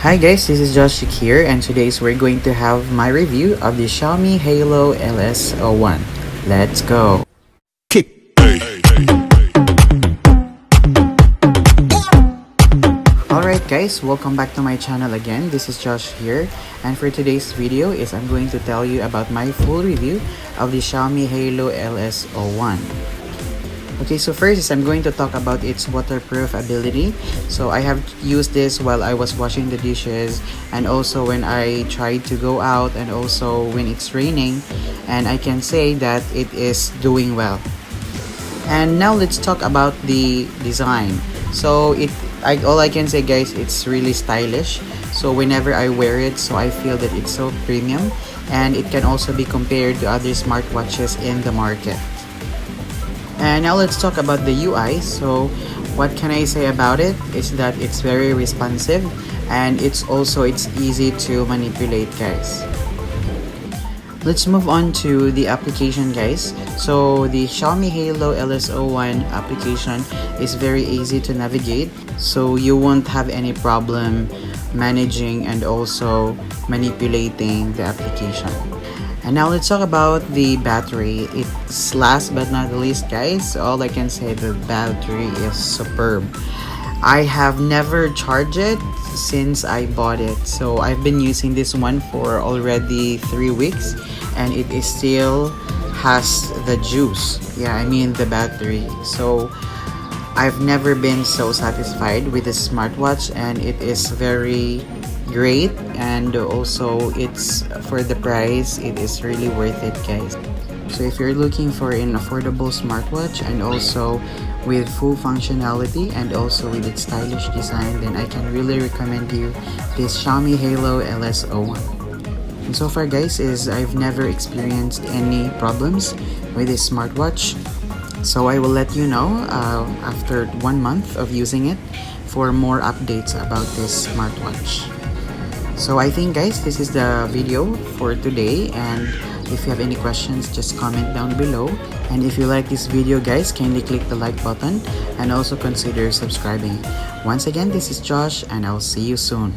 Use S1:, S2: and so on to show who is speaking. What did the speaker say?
S1: Hi guys, this is Josh here, and today's we're going to have my review of the Xiaomi Haylou LS01. Let's go! Alright guys, welcome back to my channel again. This is Josh here, and for today's video I'm going to tell you about my full review of the Xiaomi Haylou LS01. Okay, so first is I'm going to talk about its waterproof ability. So I have used this while I was washing the dishes, and also when I tried to go out, and also when it's raining, and I can say that it is doing well. And now let's talk about the design. So all I can say guys, it's really stylish. So whenever I wear it, so I feel that it's so premium, and it can also be compared to other smartwatches in the market. And now let's talk about the UI. So what can I say about it is that it's very responsive, and it's easy to manipulate guys. Let's move on to the application guys. So the Xiaomi Haylou LS01 application is very easy to navigate, so you won't have any problem managing and also manipulating the application. And now let's talk about the battery. It's last but not the least guys, all I can say, the battery is superb. I have never charged it since I bought it, so I've been using this one for already 3 weeks, and it is still has the juice. I mean the battery. So I've never been so satisfied with this smartwatch, and it is very great, and also it's for the price, it is really worth it guys. So if you're looking for an affordable smartwatch, and also with full functionality, and also with its stylish design, then I can really recommend you this Xiaomi Haylou LS01. And so far guys, I've never experienced any problems with this smartwatch, so I will let you know after 1 month of using it for more updates about this smartwatch. So I think guys, this is the video for today, and if you have any questions, just comment down below. And if you like this video guys, kindly click the like button, and also consider subscribing. Once again, this is Josh, and I'll see you soon.